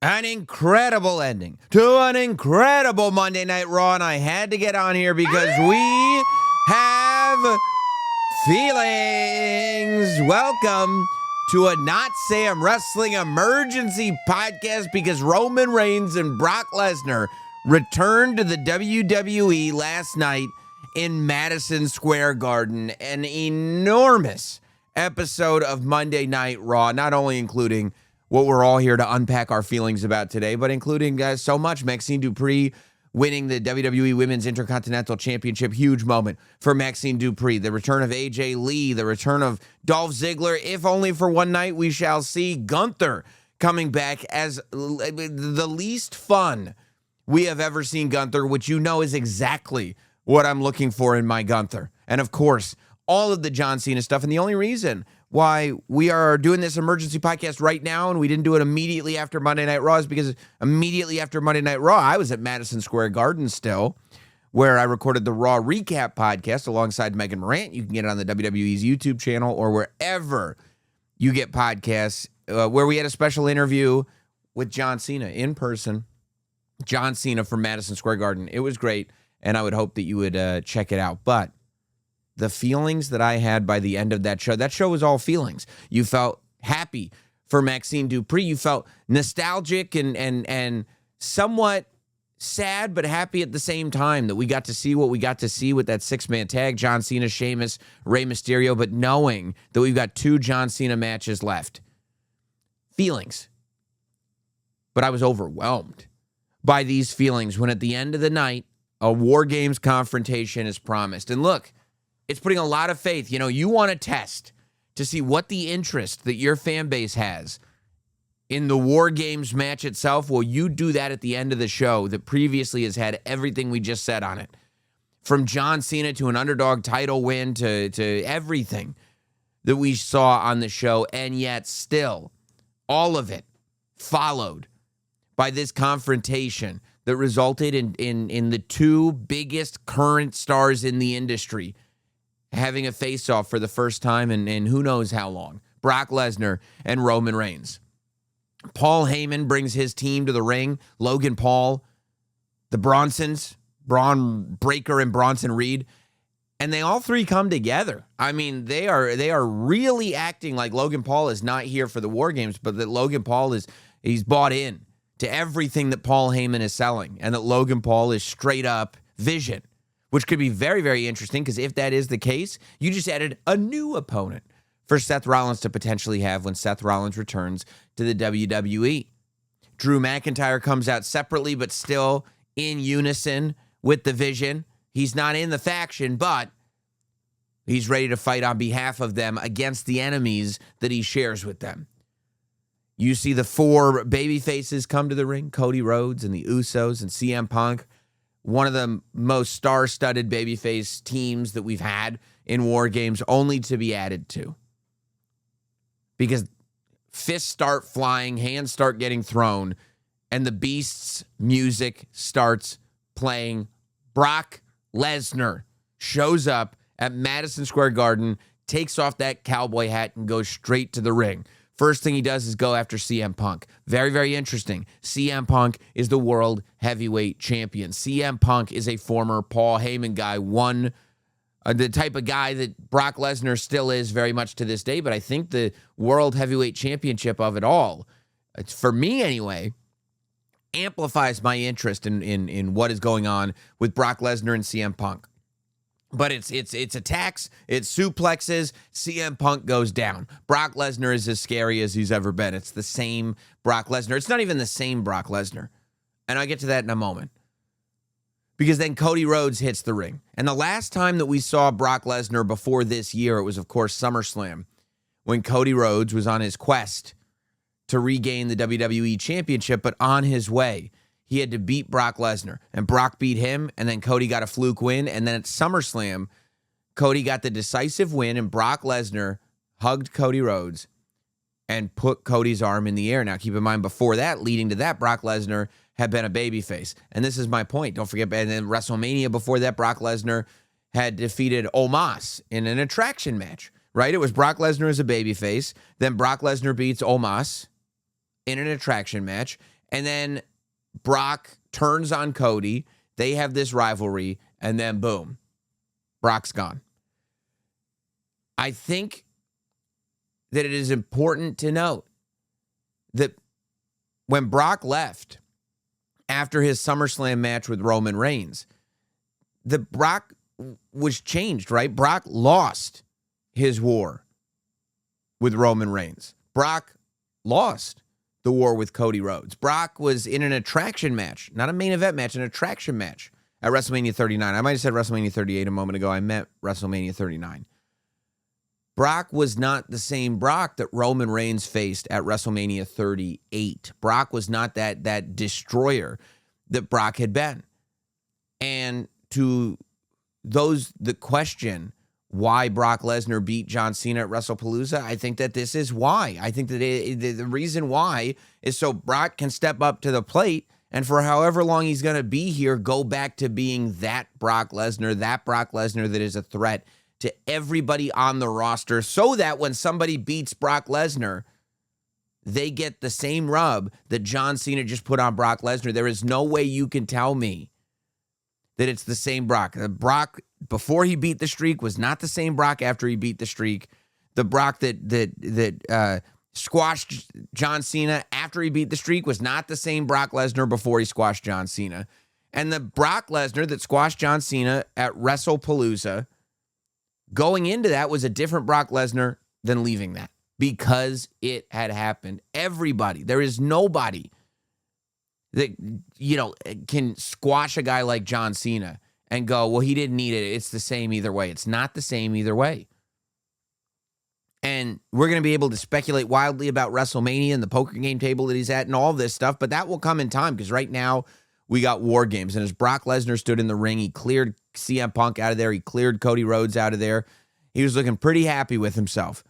An incredible ending to an incredible Monday Night Raw, and I had to get on here because we have feelings. Welcome to a Notsam Wrestling Emergency Podcast because Roman Reigns and Brock Lesnar returned to the WWE last night in Madison Square Garden. An enormous episode of Monday Night Raw, not only including what we're all here to unpack our feelings about today, but including so much. Maxine Dupri winning the WWE Women's Intercontinental Championship. Huge moment for Maxine Dupri. The return of AJ Lee, the return of Dolph Ziggler, if only for one night, we shall see. Gunther coming back as the least fun we have ever seen Gunther, which you know is exactly what I'm looking for in my Gunther. And of course, all of the John Cena stuff. And the only reason why we are doing this emergency podcast right now and we didn't do it immediately after Monday Night Raw is because immediately after Monday Night Raw, I was at Madison Square Garden still, where I recorded the Raw Recap podcast alongside Megan Morant. You can get it on the WWE's YouTube channel or wherever you get podcasts, where we had a special interview with John Cena in person. John Cena from Madison Square Garden. It was great, and I would hope that you would check it out. But the feelings that I had by the end of that show was all feelings. You felt happy for Maxine Dupri. You felt nostalgic and somewhat sad, but happy at the same time that we got to see what we got to see with that six-man tag, John Cena, Sheamus, Rey Mysterio, but knowing that we've got 2 John Cena matches left. Feelings. But I was overwhelmed by these feelings when at the end of the night, a War Games confrontation is promised. And look, it's putting a lot of faith. You know, you want to test to see what the interest that your fan base has in the War Games match itself. Well, you do that at the end of the show that previously has had everything we just said on it. From John Cena to an underdog title win to everything that we saw on the show. And yet still, all of it followed by this confrontation that resulted in the 2 biggest current stars in the industry having a face-off for the first time in who knows how long. Brock Lesnar and Roman Reigns. Paul Heyman brings his team to the ring. Logan Paul, the Bronsons, Braun Breaker and Bronson Reed. And they all 3 come together. I mean, they are really acting like Logan Paul is not here for the War Games, but that Logan Paul he's bought in to everything that Paul Heyman is selling. And that Logan Paul is straight up Vision, which could be very, very interesting because if that is the case, you just added a new opponent for Seth Rollins to potentially have when Seth Rollins returns to the WWE. Drew McIntyre comes out separately, but still in unison with the Vision. He's not in the faction, but he's ready to fight on behalf of them against the enemies that he shares with them. You see the 4 baby faces come to the ring, Cody Rhodes and the Usos and CM Punk. One of the most star-studded babyface teams that we've had in War Games, only to be added to. Because fists start flying, hands start getting thrown, and the Beast's music starts playing. Brock Lesnar shows up at Madison Square Garden, takes off that cowboy hat, and goes straight to the ring. First thing he does is go after CM Punk. Very, very interesting. CM Punk is the World Heavyweight Champion. CM Punk is a former Paul Heyman guy, the type of guy that Brock Lesnar still is very much to this day, but I think the World Heavyweight Championship of it all, it's, for me anyway, amplifies my interest in what is going on with Brock Lesnar and CM Punk. But it's attacks, it's suplexes, CM Punk goes down. Brock Lesnar is as scary as he's ever been. It's the same Brock Lesnar. It's not even the same Brock Lesnar. And I'll get to that in a moment. Because then Cody Rhodes hits the ring. And the last time that we saw Brock Lesnar before this year, it was, of course, SummerSlam, when Cody Rhodes was on his quest to regain the WWE Championship, but on his way, he had to beat Brock Lesnar, and Brock beat him, and then Cody got a fluke win, and then at SummerSlam, Cody got the decisive win, and Brock Lesnar hugged Cody Rhodes and put Cody's arm in the air. Now, keep in mind, before that, leading to that, Brock Lesnar had been a babyface, and this is my point. Don't forget, and then WrestleMania before that, Brock Lesnar had defeated Omos in an attraction match, right? It was Brock Lesnar as a babyface, then Brock Lesnar beats Omos in an attraction match, And then Brock turns on Cody. They have this rivalry, and then boom, Brock's gone. I think that it is important to note that when Brock left after his SummerSlam match with Roman Reigns, the Brock was changed, right? Brock lost his war with Roman Reigns. Brock lost the war with Cody Rhodes. Brock was in an attraction match, not a main event match, an attraction match at WrestleMania 39. I might have said WrestleMania 38 a moment ago. I meant WrestleMania 39. Brock was not the same Brock that Roman Reigns faced at WrestleMania 38. Brock was not that destroyer that Brock had been. And to those that question why Brock Lesnar beat John Cena at WrestlePalooza, I think that this is why. I think that the reason why is so Brock can step up to the plate and for however long he's going to be here, go back to being that Brock Lesnar that is a threat to everybody on the roster, so that when somebody beats Brock Lesnar, they get the same rub that John Cena just put on Brock Lesnar. There is no way you can tell me that it's the same Brock. The Brock before he beat the streak was not the same Brock after he beat the streak. The Brock that squashed John Cena after he beat the streak was not the same Brock Lesnar before he squashed John Cena. And the Brock Lesnar that squashed John Cena at WrestlePalooza, going into that was a different Brock Lesnar than leaving that, because it had happened. Everybody, there is nobody that, can squash a guy like John Cena and go, well, he didn't need it. It's the same either way. It's not the same either way. And we're going to be able to speculate wildly about WrestleMania and the poker game table that he's at and all this stuff, but that will come in time, because right now we got War Games. And as Brock Lesnar stood in the ring, he cleared CM Punk out of there. He cleared Cody Rhodes out of there. He was looking pretty happy with himself.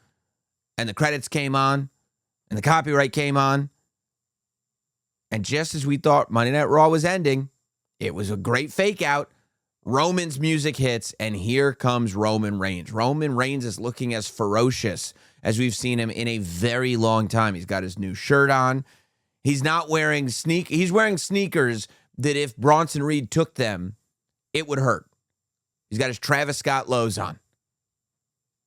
And the credits came on, and the copyright came on. And just as we thought Monday Night Raw was ending, it was a great fake out. Roman's music hits, and here comes Roman Reigns. Roman Reigns is looking as ferocious as we've seen him in a very long time. He's got his new shirt on. He's not wearing he's wearing sneakers that if Bronson Reed took them, it would hurt. He's got his Travis Scott lows on.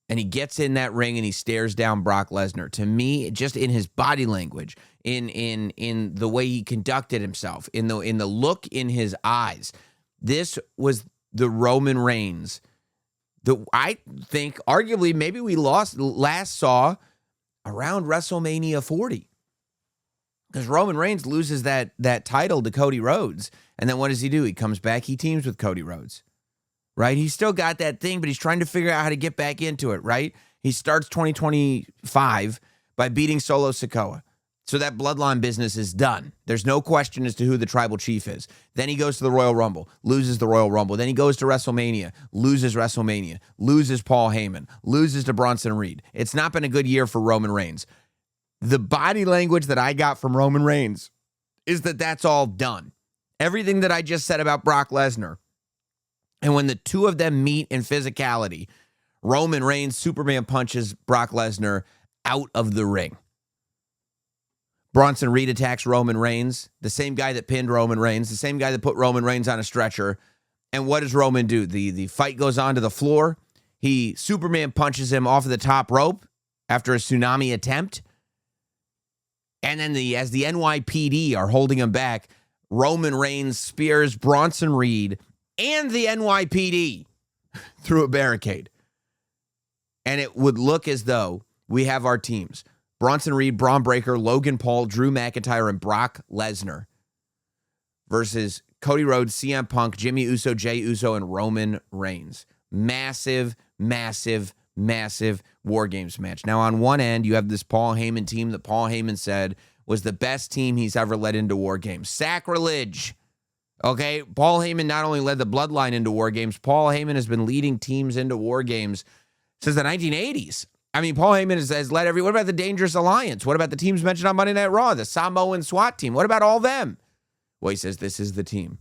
And he gets in that ring and he stares down Brock Lesnar. To me, just in his body language, in the way he conducted himself, in the look in his eyes, this was the Roman Reigns that I think arguably maybe we last saw around WrestleMania 40. Because Roman Reigns loses that title to Cody Rhodes. And then what does he do? He comes back, he teams with Cody Rhodes. Right? He's still got that thing, but he's trying to figure out how to get back into it, right? He starts 2025 by beating Solo Sikoa. So that bloodline business is done. There's no question as to who the tribal chief is. Then he goes to the Royal Rumble, loses the Royal Rumble. Then he goes to WrestleMania, loses Paul Heyman, loses to Bronson Reed. It's not been a good year for Roman Reigns. The body language that I got from Roman Reigns is that that's all done. Everything that I just said about Brock Lesnar. And when the two of them meet in physicality, Roman Reigns Superman punches Brock Lesnar out of the ring. Bronson Reed attacks Roman Reigns, the same guy that pinned Roman Reigns, the same guy that put Roman Reigns on a stretcher. And what does Roman do? The fight goes on to the floor. He Superman punches him off of the top rope after a tsunami attempt. And then as the NYPD are holding him back, Roman Reigns spears Bronson Reed and the NYPD through a barricade. And it would look as though we have our teams: Bronson Reed, Braun Breaker, Logan Paul, Drew McIntyre, and Brock Lesnar versus Cody Rhodes, CM Punk, Jimmy Uso, Jey Uso, and Roman Reigns. Massive, massive, massive War Games match. Now, on one end, you have this Paul Heyman team that Paul Heyman said was the best team he's ever led into War Games. Sacrilege. Okay, Paul Heyman not only led the Bloodline into War Games, Paul Heyman has been leading teams into War Games since the 1980s. I mean, Paul Heyman has led every... What about the Dangerous Alliance? What about the teams mentioned on Monday Night Raw? The Samoan SWAT team? What about all them? Well, he says this is the team.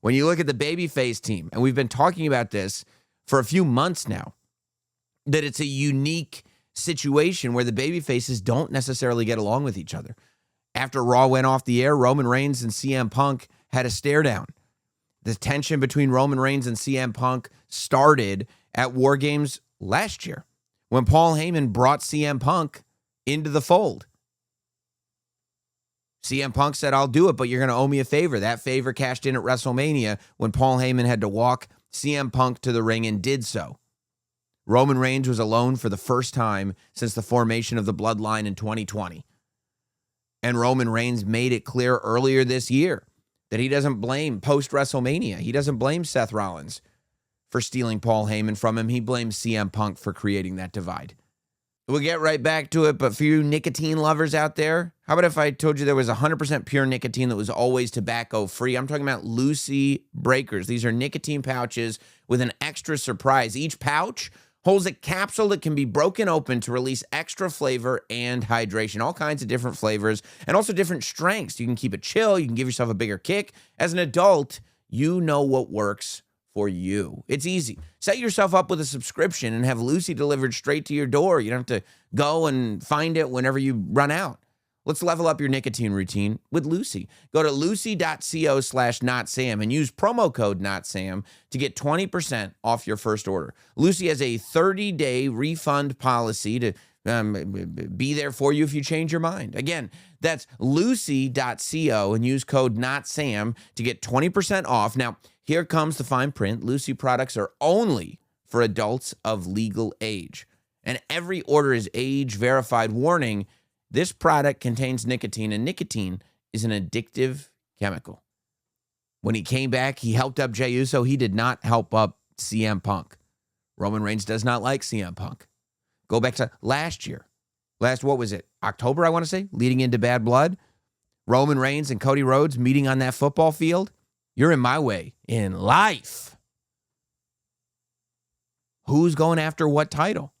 When you look at the babyface team, and we've been talking about this for a few months now, that it's a unique situation where the babyfaces don't necessarily get along with each other. After Raw went off the air, Roman Reigns and CM Punk had a stare down. The tension between Roman Reigns and CM Punk started at War Games last year when Paul Heyman brought CM Punk into the fold. CM Punk said, I'll do it, but you're going to owe me a favor. That favor cashed in at WrestleMania when Paul Heyman had to walk CM Punk to the ring and did so. Roman Reigns was alone for the first time since the formation of the Bloodline in 2020. And Roman Reigns made it clear earlier this year that he doesn't blame post-WrestleMania. He doesn't blame Seth Rollins for stealing Paul Heyman from him. He blames CM Punk for creating that divide. We'll get right back to it, but for you nicotine lovers out there, how about if I told you there was 100% pure nicotine that was always tobacco-free? I'm talking about Lucy Breakers. These are nicotine pouches with an extra surprise. Each pouch holds a capsule that can be broken open to release extra flavor and hydration. All kinds of different flavors and also different strengths. You can keep it chill. You can give yourself a bigger kick. As an adult, you know what works for you. It's easy. Set yourself up with a subscription and have Lucy delivered straight to your door. You don't have to go and find it whenever you run out. Let's level up your nicotine routine with Lucy. Go to lucy.co/notsam and use promo code notsam to get 20% off your first order. Lucy has a 30-day refund policy to be there for you if you change your mind. Again, that's lucy.co and use code notsam to get 20% off. Now, here comes the fine print. Lucy products are only for adults of legal age, and every order is age verified. Warning: this product contains nicotine, and nicotine is an addictive chemical. When he came back, he helped up Jey Uso. He did not help up CM Punk. Roman Reigns does not like CM Punk. Go back to last year. What was it? October, I want to say, leading into Bad Blood. Roman Reigns and Cody Rhodes meeting on that football field. You're in my way in life. Who's going after what title?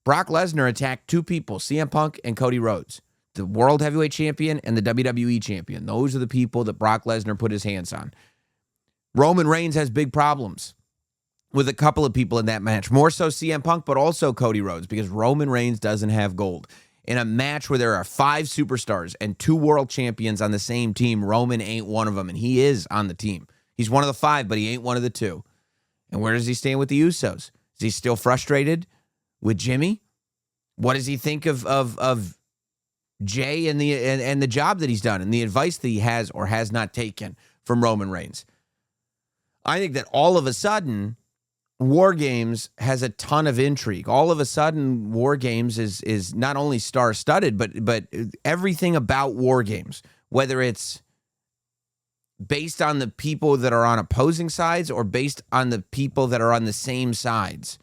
Brock Lesnar attacked two people, CM Punk and Cody Rhodes, the World Heavyweight Champion and the WWE Champion. Those are the people that Brock Lesnar put his hands on. Roman Reigns has big problems with a couple of people in that match, more so CM Punk, but also Cody Rhodes, because Roman Reigns doesn't have gold. In a match where there are 5 superstars and 2 world champions on the same team, Roman ain't one of them, and he is on the team. He's one of the 5, but he ain't one of the 2. And where does he stand with the Usos? Is he still frustrated with Jimmy? What does he think of Jay and the job that he's done and the advice that he has or has not taken from Roman Reigns? I think that all of a sudden, War Games has a ton of intrigue. All of a sudden, War Games is not only star-studded, but everything about War Games, whether it's based on the people that are on opposing sides or based on the people that are on the same sides,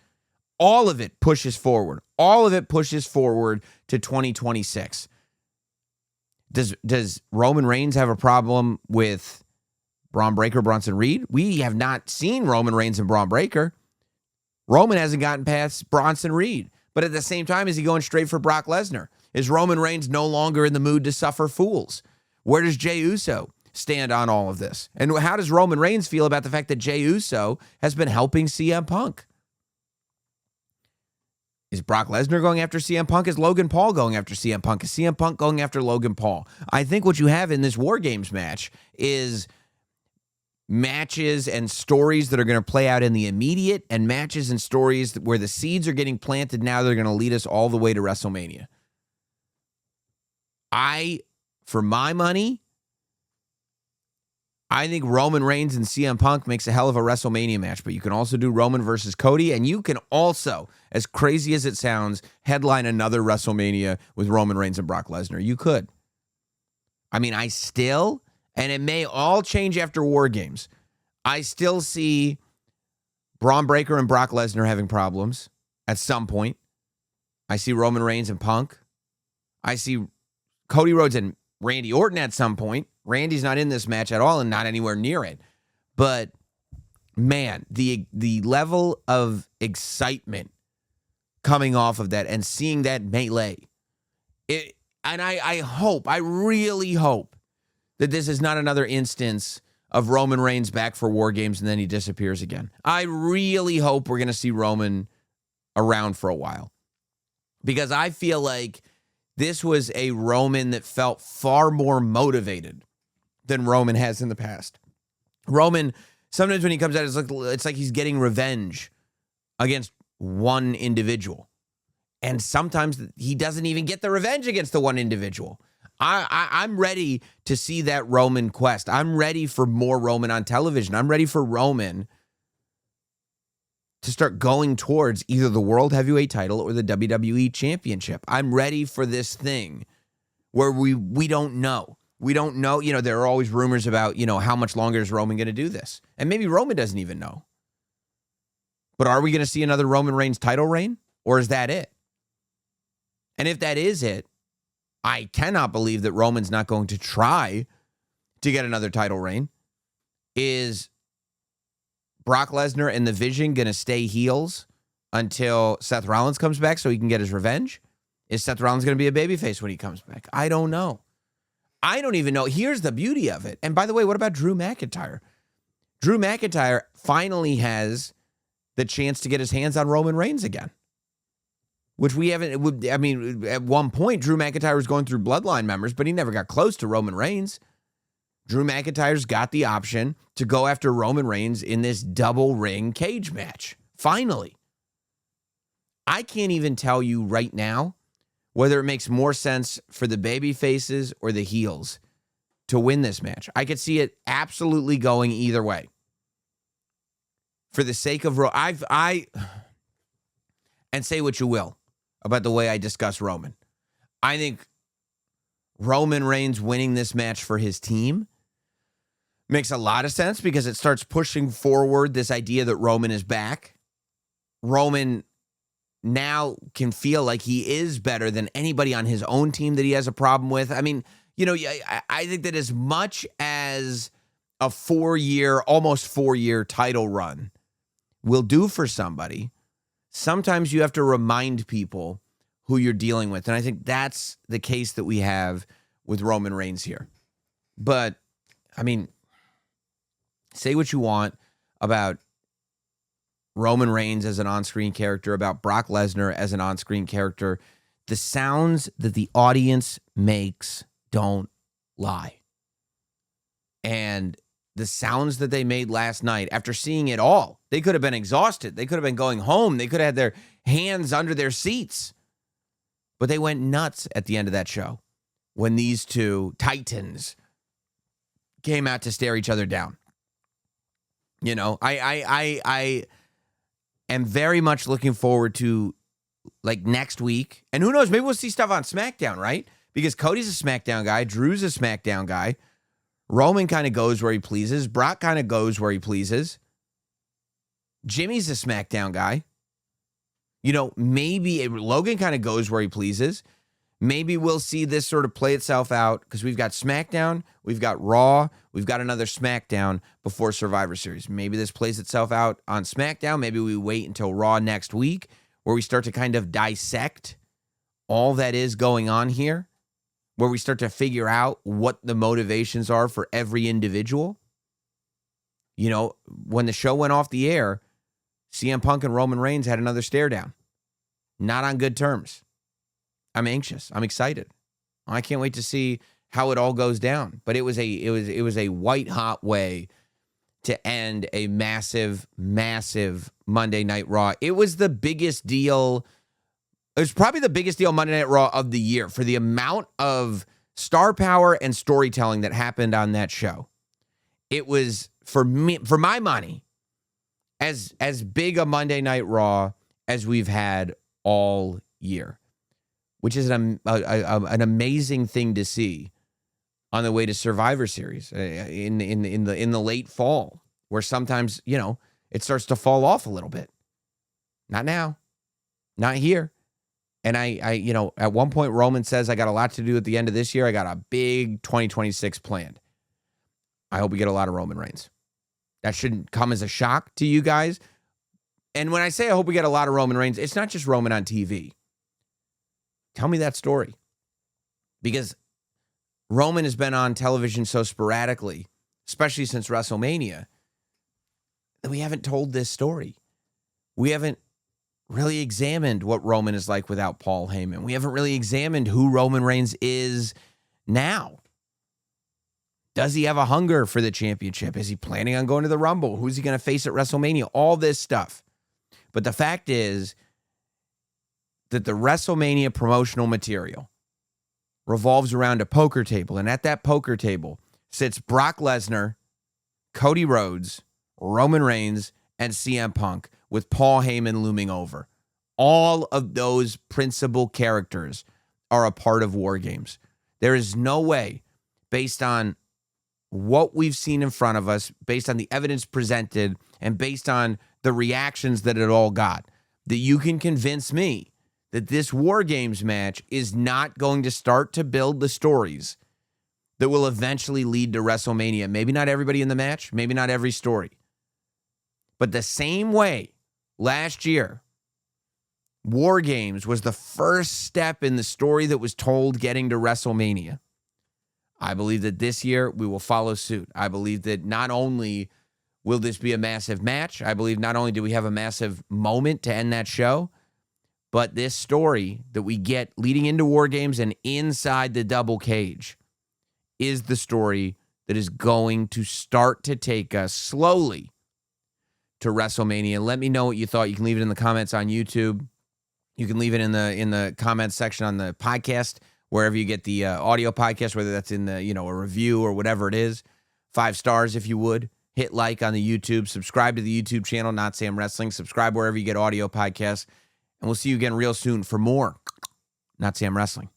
all of it pushes forward. All of it pushes forward to 2026. Does Roman Reigns have a problem with Braun Breaker, Bronson Reed? We have not seen Roman Reigns and Braun Breaker. Roman hasn't gotten past Bronson Reed. But at the same time, is he going straight for Brock Lesnar? Is Roman Reigns no longer in the mood to suffer fools? Where does Jey Uso stand on all of this? And how does Roman Reigns feel about the fact that Jey Uso has been helping CM Punk? Is Brock Lesnar going after CM Punk? Is Logan Paul going after CM Punk? Is CM Punk going after Logan Paul? I think what you have in this War Games match is matches and stories that are going to play out in the immediate and matches and stories where the seeds are getting planted now. They're going to lead us all the way to WrestleMania. For my money, I think Roman Reigns and CM Punk makes a hell of a WrestleMania match, but you can also do Roman versus Cody, and you can also, as crazy as it sounds, headline another WrestleMania with Roman Reigns and Brock Lesnar. You could. I mean, and it may all change after War Games, I still see Braun Breaker and Brock Lesnar having problems at some point. I see Roman Reigns and Punk. I see Cody Rhodes and Randy Orton at some point. Randy's not in this match at all and not anywhere near it. But, man, the level of excitement coming off of that and seeing that melee. I really hope that this is not another instance of Roman Reigns back for War Games and then he disappears again. I really hope we're going to see Roman around for a while. Because I feel like This was a Roman that felt far more motivated than Roman has in the past. Roman, sometimes when he comes out, it's like he's getting revenge against one individual. And sometimes he doesn't even get the revenge against the one individual. I'm ready to see that Roman quest. I'm ready for more Roman on television. I'm ready for Roman to start going towards either the World Heavyweight title or the WWE Championship. I'm ready for this thing where we don't know. We don't know. There are always rumors about, how much longer is Roman going to do this? And maybe Roman doesn't even know. But are we going to see another Roman Reigns title reign? Or is that it? And if that is it, I cannot believe that Roman's not going to try to get another title reign. Is Brock Lesnar and the Vision going to stay heels until Seth Rollins comes back so he can get his revenge? Is Seth Rollins going to be a babyface when he comes back? I don't know. I don't even know. Here's the beauty of it. And by the way, what about Drew McIntyre? Drew McIntyre finally has the chance to get his hands on Roman Reigns again, which we haven't. I mean, at one point, Drew McIntyre was going through bloodline members, but he never got close to Roman Reigns. Drew McIntyre's got the option to go after Roman Reigns in this double ring cage match. Finally. I can't even tell you right now whether it makes more sense for the baby faces or the heels to win this match. I could see it absolutely going either way. For the sake of and say what you will about the way I discuss Roman. I think Roman Reigns winning this match for his team makes a lot of sense because it starts pushing forward this idea that Roman is back. Roman now can feel like he is better than anybody on his own team that he has a problem with. I mean, I think that as much as a almost 4-year title run will do for somebody, sometimes you have to remind people who you're dealing with. And I think that's the case that we have with Roman Reigns here. But, I mean, say what you want about Roman Reigns as an on-screen character, about Brock Lesnar as an on-screen character. The sounds that the audience makes don't lie. And the sounds that they made last night, after seeing it all, they could have been exhausted. They could have been going home. They could have had their hands under their seats. But they went nuts at the end of that show when these two titans came out to stare each other down. I am very much looking forward to next week. And who knows, maybe we'll see stuff on SmackDown, right? Because Cody's a SmackDown guy. Drew's a SmackDown guy. Roman kind of goes where he pleases. Brock kind of goes where he pleases. Jimmy's a SmackDown guy. Maybe Logan kind of goes where he pleases. Maybe we'll see this sort of play itself out because we've got SmackDown, we've got Raw, we've got another SmackDown before Survivor Series. Maybe this plays itself out on SmackDown. Maybe we wait until Raw next week where we start to kind of dissect all that is going on here, where we start to figure out what the motivations are for every individual. When the show went off the air, CM Punk and Roman Reigns had another stare down. Not on good terms. I'm anxious. I'm excited. I can't wait to see how it all goes down. But it was a white hot way to end a massive, massive Monday Night Raw. It was the biggest deal. It was probably the biggest deal Monday Night Raw of the year for the amount of star power and storytelling that happened on that show. It was, for my money, as big a Monday Night Raw as we've had all year, which is an amazing thing to see on the way to Survivor Series in the late fall, where sometimes it starts to fall off a little bit. Not now, not here. And I at one point Roman says, I got a lot to do at the end of this year. I got a big 2026 planned. I hope we get a lot of Roman Reigns. That shouldn't come as a shock to you guys. And when I say I hope we get a lot of Roman Reigns, it's not just Roman on TV. Tell me that story. Because Roman has been on television so sporadically, especially since WrestleMania, that we haven't told this story. We haven't really examined what Roman is like without Paul Heyman. We haven't really examined who Roman Reigns is now. Does he have a hunger for the championship? Is he planning on going to the Rumble? Who's he going to face at WrestleMania? All this stuff. But the fact is that the WrestleMania promotional material revolves around a poker table. And at that poker table sits Brock Lesnar, Cody Rhodes, Roman Reigns, and CM Punk, with Paul Heyman looming over. All of those principal characters are a part of War Games. There is no way, based on what we've seen in front of us, based on the evidence presented, and based on the reactions that it all got, that you can convince me that this War Games match is not going to start to build the stories that will eventually lead to WrestleMania. Maybe not everybody in the match, maybe not every story. But the same way last year, War Games was the first step in the story that was told getting to WrestleMania. I believe that this year we will follow suit. I believe that not only will this be a massive match, I believe not only do we have a massive moment to end that show, but this story that we get leading into War Games and inside the double cage is the story that is going to start to take us slowly to WrestleMania. Let me know what you thought. You can leave it in the comments on YouTube. You can leave it in the comments section on the podcast, wherever you get the audio podcast, whether that's in the, a review or whatever it is. 5 stars if you would. Hit like on the YouTube. Subscribe to the YouTube channel, Notsam Wrestling. Subscribe wherever you get audio podcasts. And we'll see you again real soon for more Notsam Wrestling.